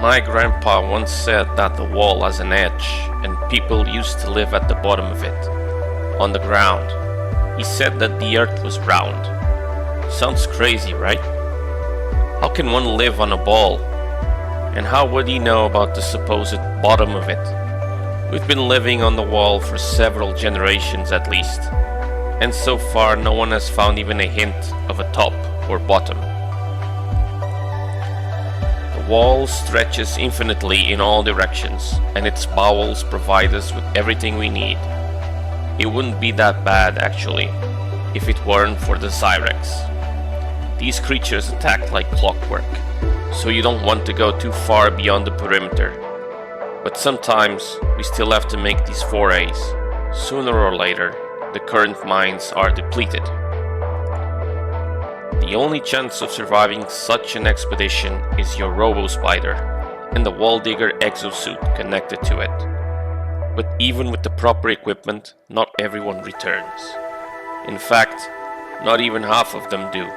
My grandpa once said that the wall has an edge, and people used to live at the bottom of it, on the ground. He said that the earth was round. Sounds crazy, right? How can one live on a ball? And how would he know about the supposed bottom of it? We've been living on the wall for several generations at least, and so far no one has found even a hint of a top or bottom. The wall stretches infinitely in all directions, and its bowels provide us with everything we need. It wouldn't be that bad, actually, if it weren't for the Zyrex. These creatures attack like clockwork, so you don't want to go too far beyond the perimeter. But sometimes we still have to make these forays. Sooner or later, the current mines are depleted. The only chance of surviving such an expedition is your robo-spider and the wall digger exosuit connected to it. But even with the proper equipment, not everyone returns. In fact, not even half of them do.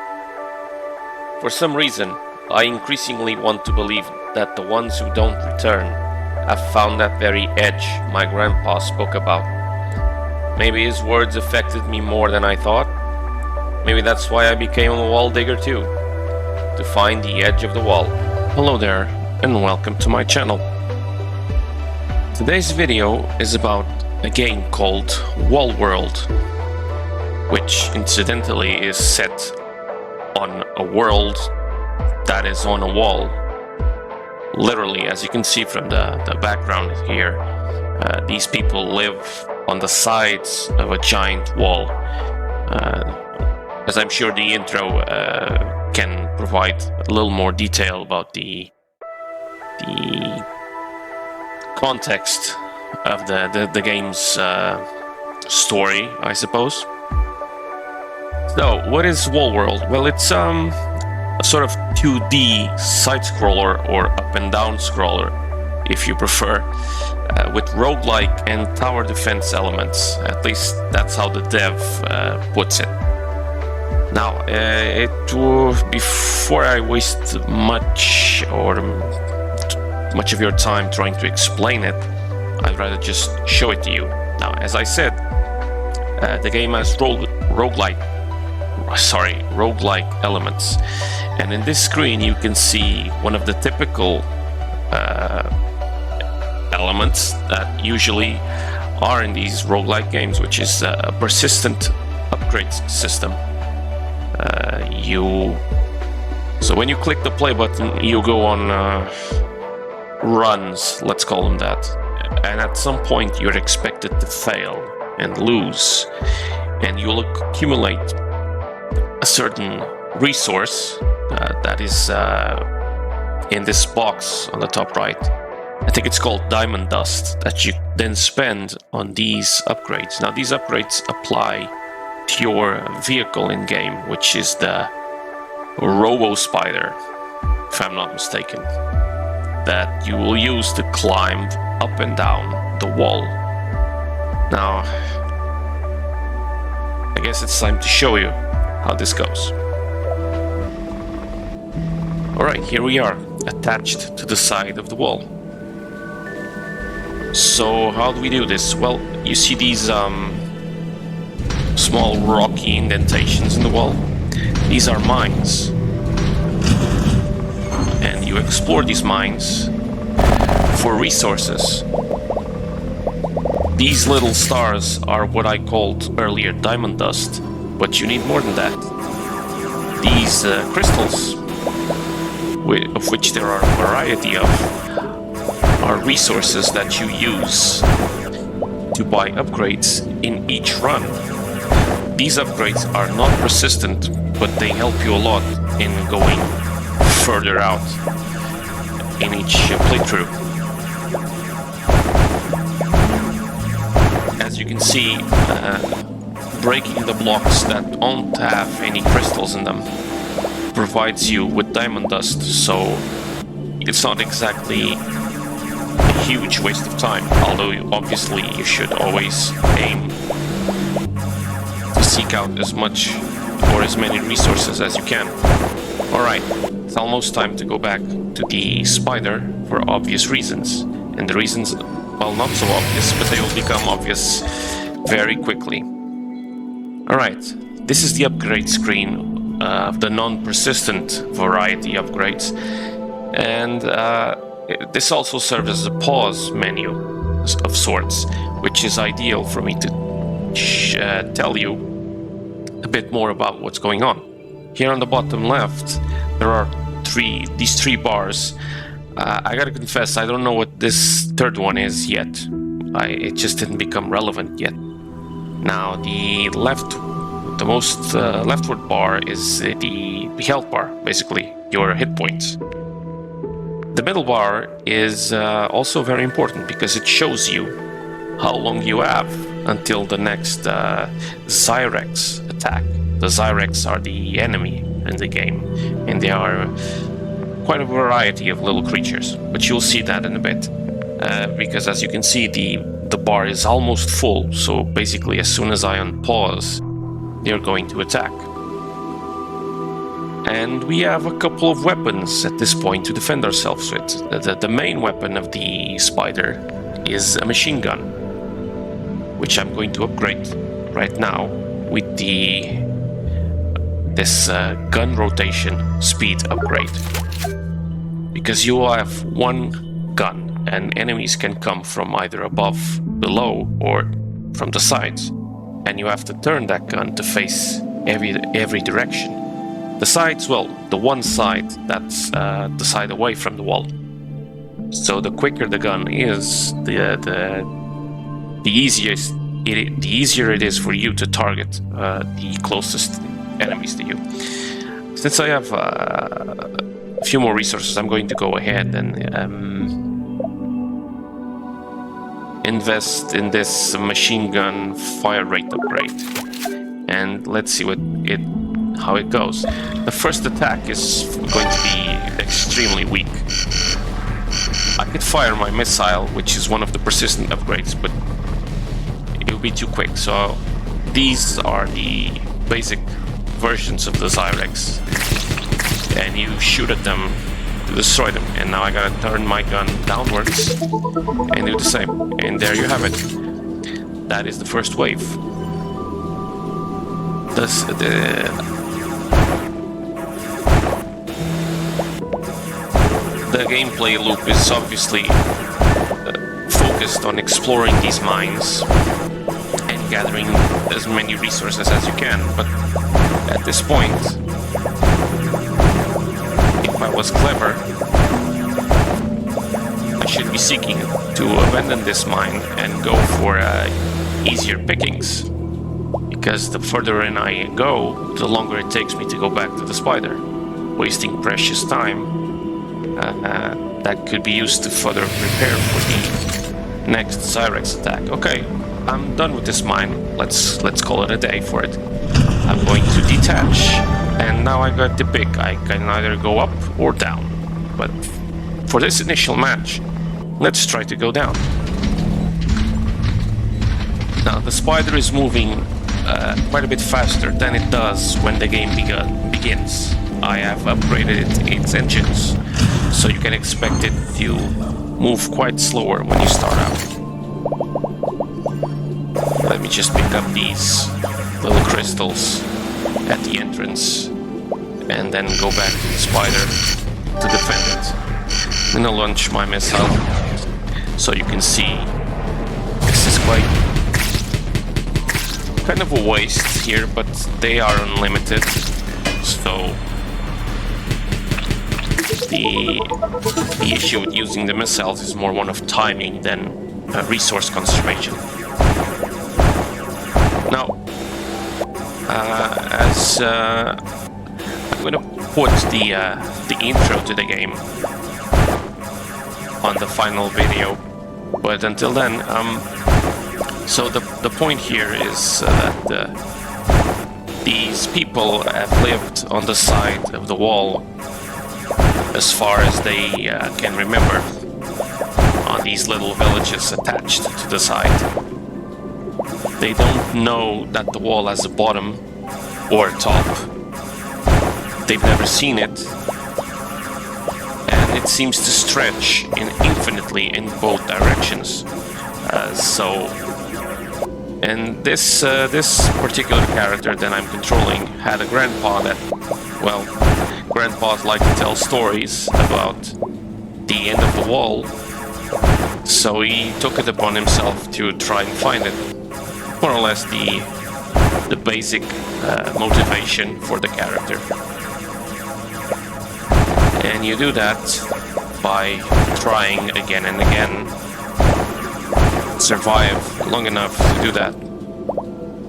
For some reason, I increasingly want to believe that the ones who don't return have found that very edge my grandpa spoke about. Maybe his words affected me more than I thought. Maybe that's why I became a wall digger too, to find the edge of the wall. Hello there, and welcome to my channel. Today's video is about a game called Wall World, which incidentally is set on a world that is on a wall. Literally, as you can see from the background here, these people live on the sides of a giant wall. As I'm sure the intro can provide a little more detail about the context of the game's story, I suppose. So, what is Wall World? Well, it's a sort of 2D side-scroller or up-and-down scroller, if you prefer, with roguelike and tower defense elements. At least that's how the dev puts it. Now, before I waste much of your time trying to explain it, I'd rather just show it to you. Now, as I said, the game has roguelike elements, and in this screen you can see one of the typical elements that usually are in these roguelike games, which is a persistent upgrades system. So when you click the play button, you go on runs, let's call them that, and at some point you're expected to fail and lose, and you'll accumulate a certain resource that is in this box on the top right. I think it's called diamond dust, that you then spend on these upgrades. Now, these upgrades apply to your vehicle in game, which is the robo-spider, if I'm not mistaken, that you will use to climb up and down the wall. Now, I guess it's time to show you how this goes. Alright, here we are, attached to the side of the wall. So how do we do this? Well, you see these small rocky indentations in the wall? These are mines. And you explore these mines for resources. These little stars are what I called earlier diamond dust, but you need more than that. These crystals, of which there are a variety of, are resources that you use to buy upgrades in each run. These upgrades are not persistent, but they help you a lot in going further out in each playthrough. As you can see, breaking the blocks that don't have any crystals in them provides you with diamond dust, so it's not exactly a huge waste of time, although obviously you should always aim to seek out as much or as many resources as you can. Alright, it's almost time to go back to the spider for obvious reasons. And the reasons, well, not so obvious, but they will become obvious very quickly. Alright, this is the upgrade screen of the non-persistent variety upgrades. And this also serves as a pause menu of sorts, which is ideal for me to tell you a bit more about what's going on. Here on the bottom left, there are these three bars. I gotta confess, I don't know what this third one is yet. It just didn't become relevant yet. Now, the most leftward bar is the health bar, basically, your hit points. The middle bar is also very important because it shows you how long you have until the next Zyrex attack. The Zyrex are the enemy in the game, and they are quite a variety of little creatures, but you'll see that in a bit. Because as you can see, the bar is almost full, so basically as soon as I unpause, they're going to attack. And we have a couple of weapons at this point to defend ourselves with. The main weapon of the spider is a machine gun, which I'm going to upgrade right now with this gun rotation speed upgrade. Because you will have one gun, and enemies can come from either above, below, or from the sides. And you have to turn that gun to face every direction. The sides, well, the one side that's the side away from the wall. So the quicker the gun is, the easier it is for you to target the closest enemies to you. Since I have a few more resources, I'm going to go ahead and invest in this machine gun fire rate upgrade. And let's see how it goes. The first attack is going to be extremely weak. I could fire my missile, which is one of the persistent upgrades, but it will be too quick. So these are the basic versions of the Zyrex, and you shoot at them to destroy them. And now I gotta turn my gun downwards and do the same. And there you have it. That is the first wave. The gameplay loop is obviously focused on exploring these mines and gathering as many resources as you can, but at this point, if I was clever, I should be seeking to abandon this mine and go for easier pickings, because the further in I go, the longer it takes me to go back to the spider, wasting precious time that could be used to further prepare for the next Zyrex attack. Okay, I'm done with this mine. Let's call it a day for it. I'm going to detach, and now I got to pick. I can either go up or down. But for this initial match, let's try to go down. Now the spider is moving quite a bit faster than it does when the game begins. I have upgraded its engines, so you can expect it to move quite slower when you start out. Let me just pick up these little crystals at the entrance and then go back to the spider to defend it. I'm gonna launch my missile so you can see this is kind of a waste here, but they are unlimited, so the issue with using the missiles is more one of timing than resource conservation. Now, I'm going to put the intro to the game on the final video, but until then, so the point here is that these people have lived on the side of the wall as far as they can remember, on these little villages attached to the side. They don't know that the wall has a bottom or a top, they've never seen it, and it seems to stretch infinitely in both directions. And this particular character that I'm controlling had a grandpa that, well, grandpas like to tell stories about the end of the wall, so he took it upon himself to try and find it. More or less the basic motivation for the character. And you do that by trying again and again. Survive long enough to do that.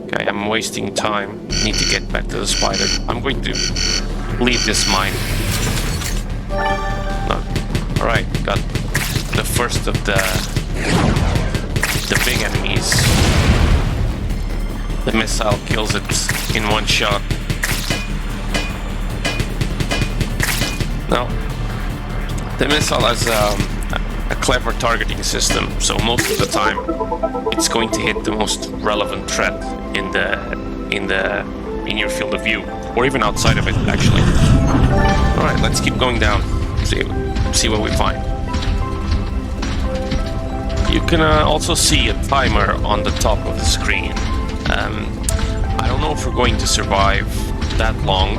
Okay, I'm wasting time. Need to get back to the spider. I'm going to leave this mine. No. Alright, got the first of the big enemies. The missile kills it in one shot. Now, the missile has a clever targeting system, so most of the time it's going to hit the most relevant threat in your field of view, or even outside of it, actually. All right, let's keep going down. See what we find. You can also see a timer on the top of the screen. I don't know if we're going to survive that long,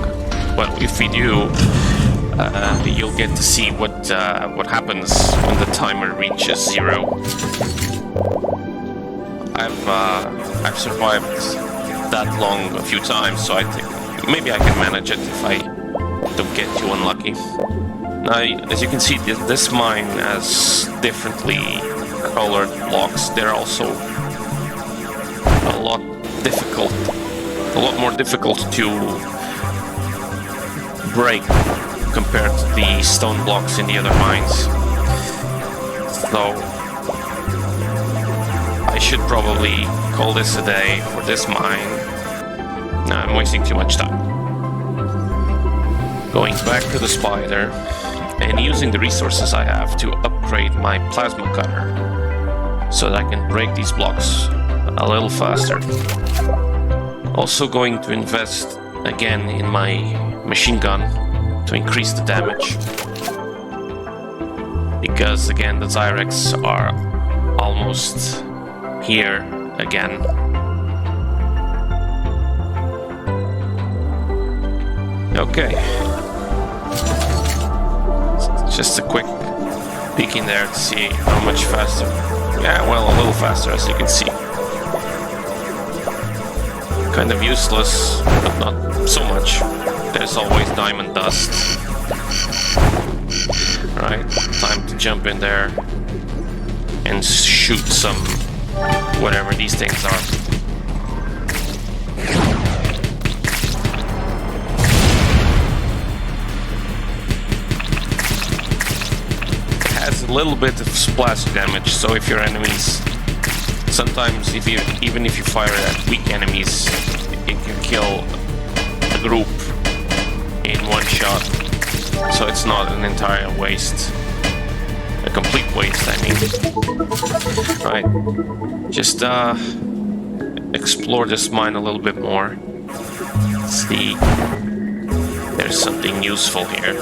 but if we do, you'll get to see what happens when the timer reaches 0. I've survived that long a few times, so I think maybe I can manage it if I don't get too unlucky. Now, as you can see, this mine has differently colored blocks. They're also a lot more difficult to break compared to the stone blocks in the other mines. So I should probably call this a day for this mine. Nah, I'm wasting too much time. Going back to the spider and using the resources I have to upgrade my plasma cutter so that I can break these blocks a little faster. Also going to invest again in my machine gun to increase the damage, because again the Zyrex are almost here again. Okay, just a quick peek in there to see how much faster. Yeah, well, a little faster, as you can see. Kind of useless, but not so much. There's always diamond dust. Right, time to jump in there and shoot some whatever these things are. It has a little bit of splash damage, so if your enemies, sometimes even if you fire at weak enemies, it can kill a group in one shot, so it's not an entire waste, a complete waste, I mean. Right, just explore this mine a little bit more. See, there's something useful here.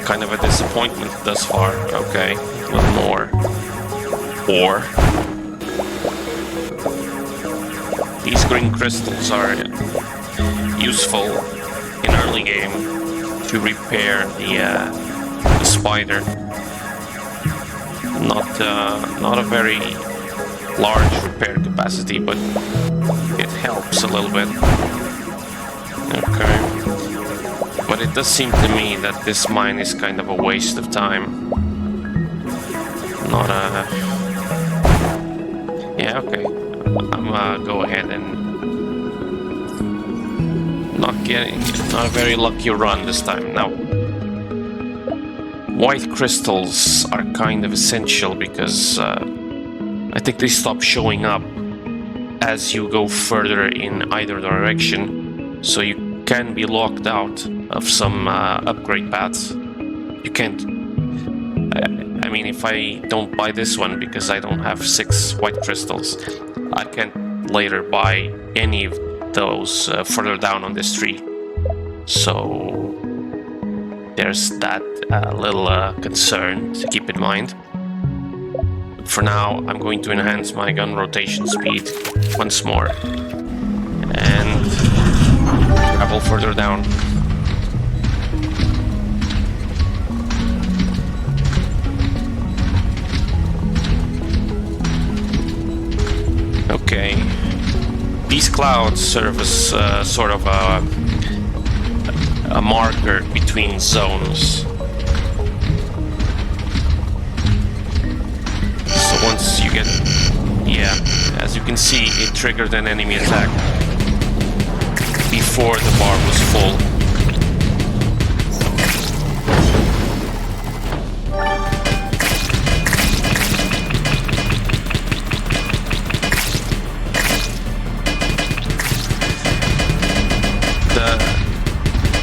Kind of a disappointment thus far. Okay, a little more. Ore. These green crystals are useful in early game to repair the spider. Not a very large repair capacity, but it helps a little bit. Okay, but it does seem to me that this mine is kind of a waste of time. Not a... Yeah, okay. I'm go ahead and not a very lucky run this time. Now, white crystals are kind of essential because I think they stop showing up as you go further in either direction, so you can be locked out of some upgrade paths. You can't. I mean, if I don't buy this one because I don't have 6 white crystals, I can't later buy any of those further down on this tree. So there's that little concern to keep in mind. But for now, I'm going to enhance my gun rotation speed once more and travel further down. Okay, these clouds serve as sort of a marker between zones. So once you get, as you can see, it triggered an enemy attack before the bar was full.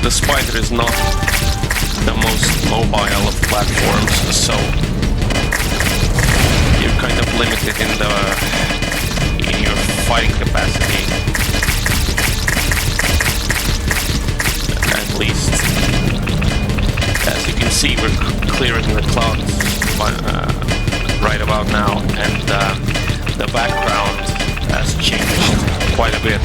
The Spider is not the most mobile of platforms, so you're kind of limited in your fighting capacity. At least, as you can see, we're clearing the clouds right about now, and the background has changed quite a bit.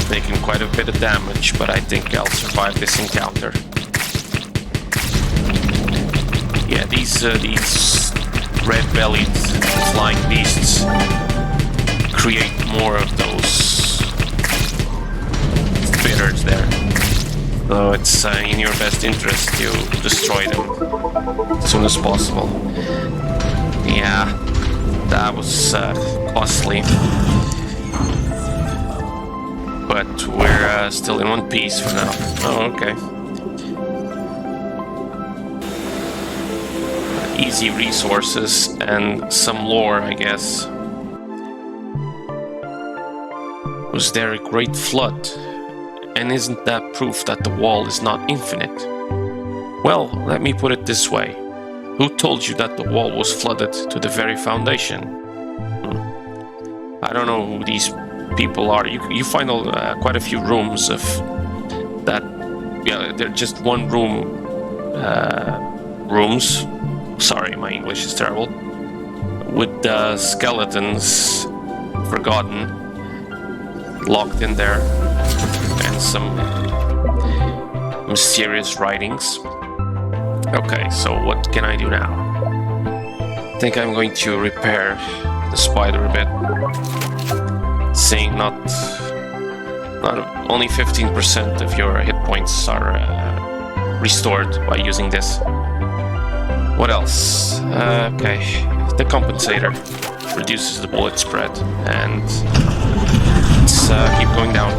Taking quite a bit of damage, but I think I'll survive this encounter. Yeah, these red-bellied flying beasts create more of those spitters there. So it's in your best interest to destroy them as soon as possible. Yeah, that was costly. But we're still in one piece for now. Oh, okay. Easy resources and some lore, I guess. Was there a great flood? And isn't that proof that the wall is not infinite? Well, let me put it this way. Who told you that the wall was flooded to the very foundation? I don't know who these people are. You find quite a few rooms of that. Yeah, they're just one room rooms. Sorry, my English is terrible. With skeletons forgotten, locked in there, and some mysterious writings. Okay, so what can I do now? I think I'm going to repair the spider a bit. Seeing not only 15% of your hit points are restored by using this. What else? Okay, the compensator reduces the bullet spread, and let's keep going down.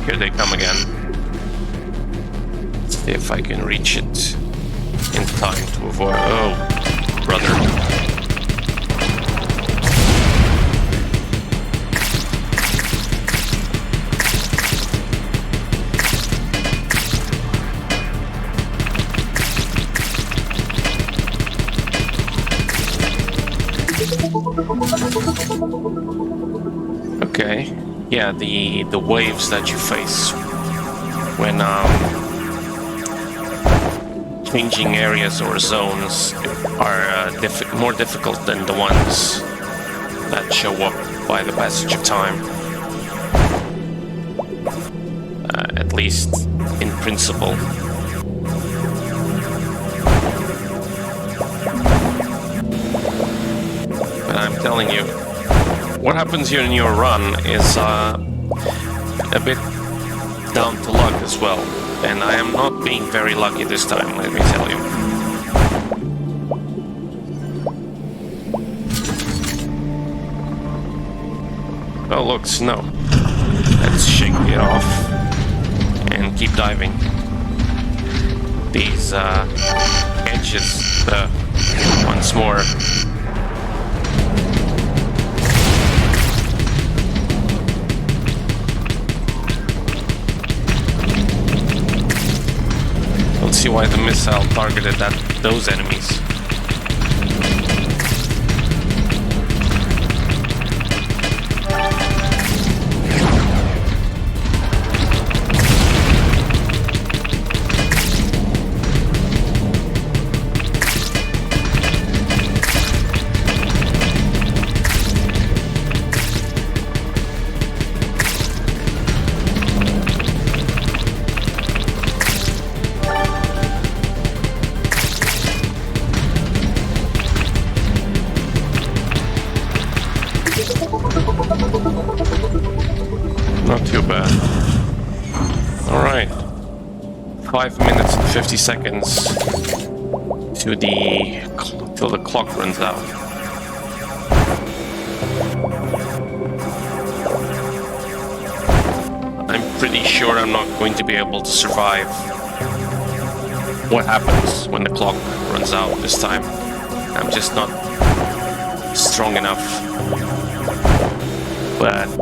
Here they come again. Let's see if I can reach it in time to avoid. Oh, brother. Okay. Yeah, the waves that you face when changing areas or zones are more difficult than the ones that show up by the passage of time. At least in principle. But I'm telling you, what happens here in your run is a bit down to luck as well, and I am not being very lucky this time, let me tell you. Oh look, snow. Let's shake it off and keep diving. These edges, once more. see why the missile targeted those enemies. Not too bad. Alright. 5 minutes and 50 seconds till the clock runs out. I'm pretty sure I'm not going to be able to survive what happens when the clock runs out this time. I'm just not strong enough. But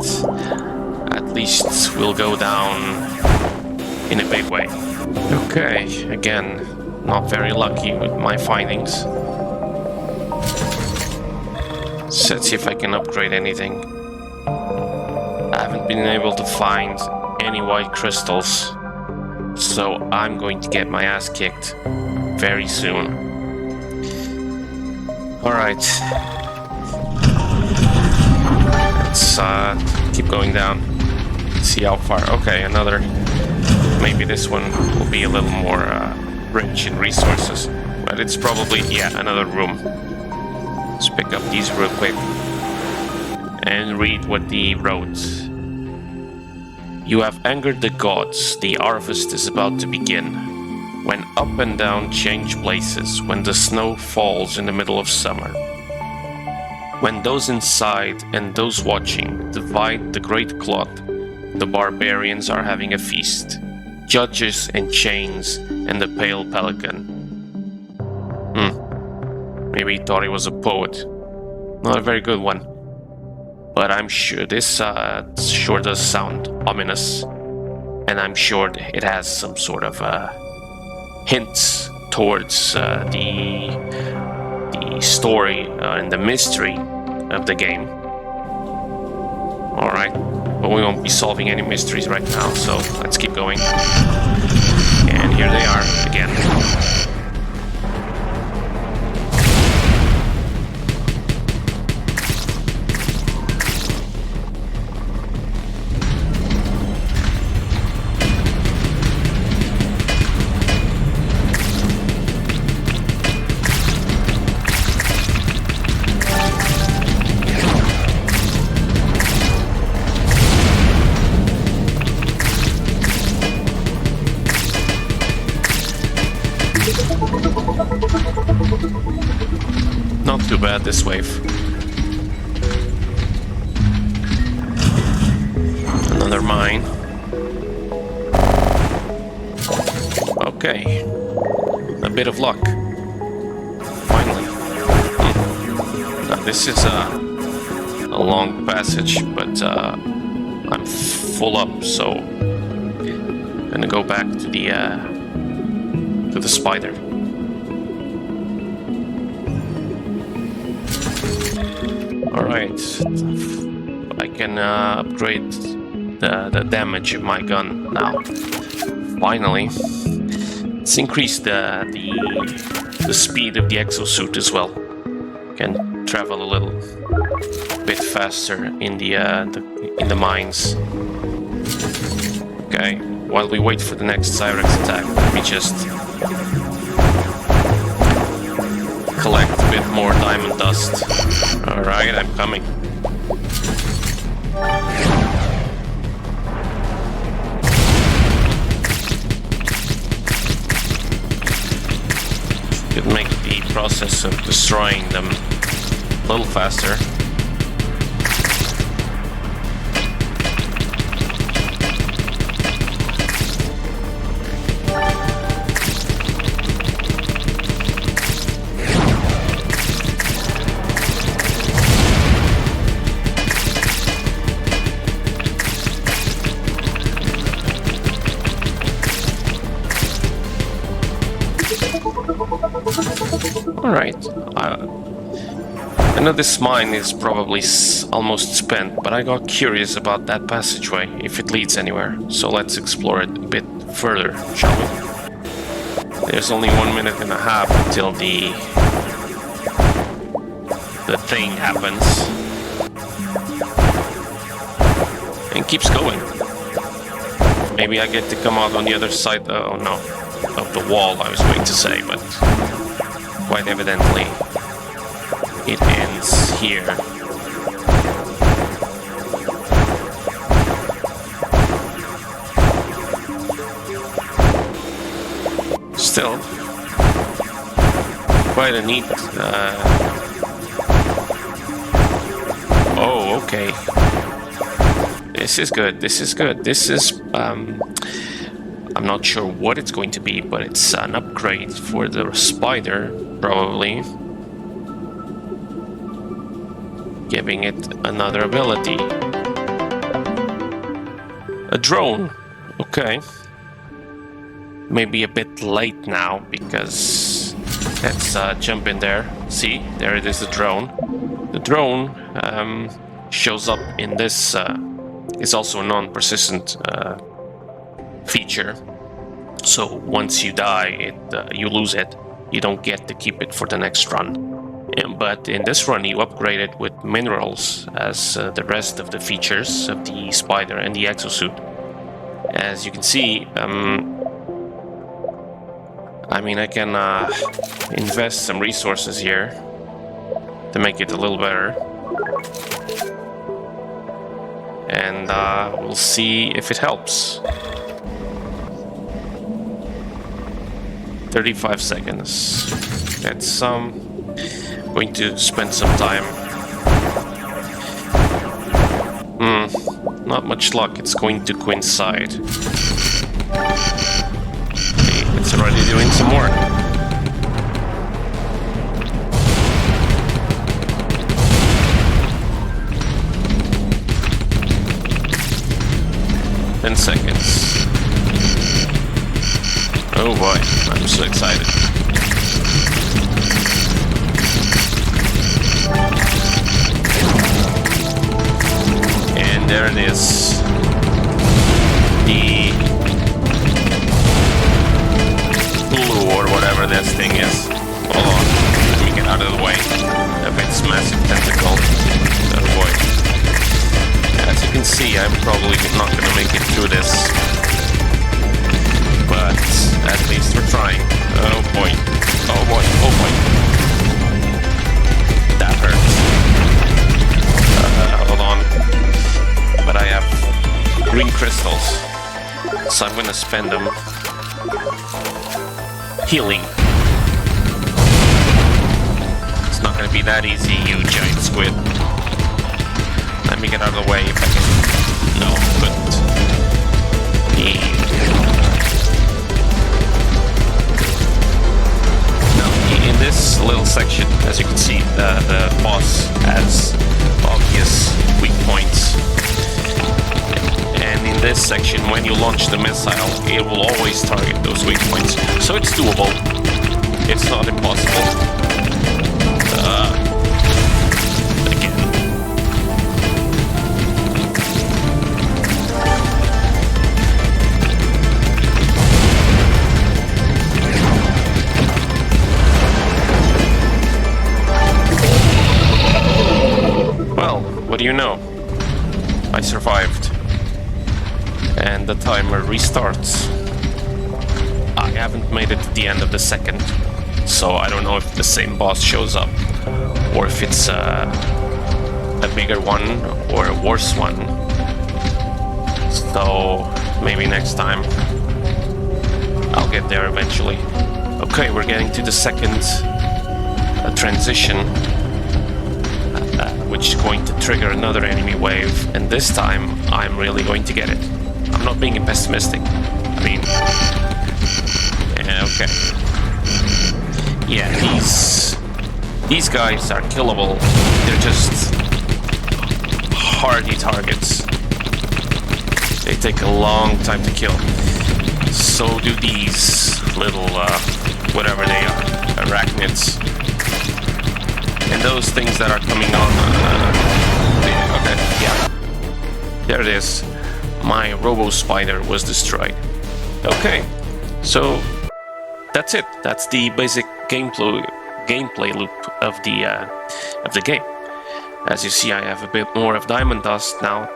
at least we'll go down in a big way. Okay, again, not very lucky with my findings. Let's see if I can upgrade anything. I haven't been able to find any white crystals, so I'm going to get my ass kicked very soon. Alright. Let's keep going down. See how far. Okay, another. Maybe this one will be a little more rich in resources. But it's probably, yeah, another room. Let's pick up these real quick and read what he wrote. You have angered the gods. The harvest is about to begin. When up and down change places, when the snow falls in the middle of summer. When those inside and those watching divide the great cloth, the barbarians are having a feast. Judges and chains and the pale pelican. Maybe he thought he was a poet. Not a very good one. But I'm sure this sure does sound ominous. And I'm sure it has some sort of hints towards the story and the mystery of the game. Alright, but we won't be solving any mysteries right now, so let's keep going. And here they are again. Not too bad, this wave. Another mine. Okay. A bit of luck. Finally. Now, this is a long passage, but I'm full up, so I'm gonna go back to the spider. Alright, I can upgrade the damage of my gun now. Finally. Let's increase the speed of the exosuit as well. Can travel a little bit faster in the mines. Okay, while we wait for the next Cyrex attack, let me just collect a bit more diamond dust. Alright, I'm coming. Could make the process of destroying them a little faster. Alright. I know this mine is probably almost spent, but I got curious about that passageway, if it leads anywhere. So let's explore it a bit further, shall we? There's only 1 minute and a half until the thing happens. And keeps going. Maybe I get to come out on the other side, oh no, of the wall, I was going to say, but quite evidently it ends here. Still, quite a neat... Oh, okay. This is good, this is good. This is... I'm not sure what it's going to be, but it's an upgrade for the spider, probably. Giving it another ability. A drone. Okay. Maybe a bit late now, because... Let's jump in there. See, there it is, the drone. The drone shows up in this... is also a non-persistent feature. So once you die, you lose it. You don't get to keep it for the next run. But in this run, you upgrade it with minerals as the rest of the features of the spider and the exosuit. As you can see, I mean, I can invest some resources here to make it a little better. And we'll see if it helps. 35 seconds. That's going to spend some time. Not much luck. It's going to coincide. See, it's already doing some work. Seconds. Oh boy, I'm so excited. And there it is. The blue or whatever this thing is. Hold on, let me get out of the way of its massive tentacle. Oh boy. As you can see, I'm probably not going to make it through this. But at least we're trying. Oh boy. Oh boy. Oh boy. That hurts. Hold on. But I have green crystals. So I'm going to spend them healing. It's not going to be that easy, you giant squid. Let me get out of the way if I can. No, but in this little section, as you can see, the boss has obvious weak points. And in this section, when you launch the missile, it will always target those weak points. So it's doable. It's not impossible. What do you know? I survived. And the timer restarts. I haven't made it to the end of the second, so I don't know if the same boss shows up, or if it's a bigger one or a worse one. So maybe next time I'll get there eventually. Okay, we're getting to the second transition, which is going to trigger another enemy wave, and this time I'm really going to get it. I'm not being pessimistic. I mean, yeah, okay. Yeah, these guys are killable. They're just hardy targets. They take a long time to kill. So do these little, whatever they are, arachnids. And those things that are coming on. Okay, yeah. There it is. My Robo Spider was destroyed. Okay, so that's it. That's the basic gameplay loop of the game. As you see, I have a bit more of diamond dust now,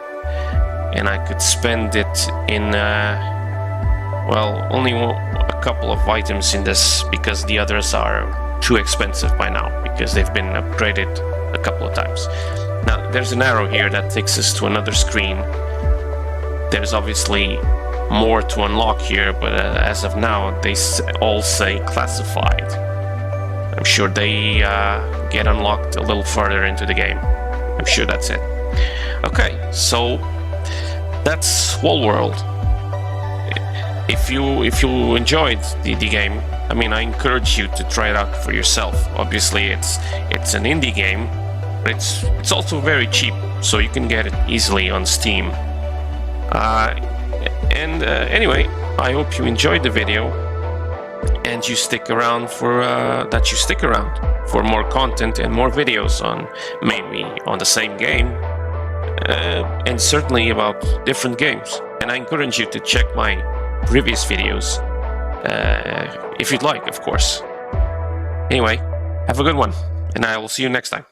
and I could spend it in well, only a couple of items in this because the others are too expensive by now because they've been upgraded a couple of times. Now there's an arrow here that takes us to another screen. There's obviously more to unlock here, but as of now they all say classified. I'm sure they get unlocked a little further into the game. I'm sure that's it. Okay, so that's Wall World. If you enjoyed the game, I mean, I encourage you to try it out for yourself. Obviously, it's an indie game, but it's also very cheap, so you can get it easily on Steam. Anyway, I hope you enjoyed the video, and you stick around for more content and more videos on maybe on the same game, and certainly about different games. And I encourage you to check my previous videos if you'd like, of course. Anyway, have a good one, and I will see you next time.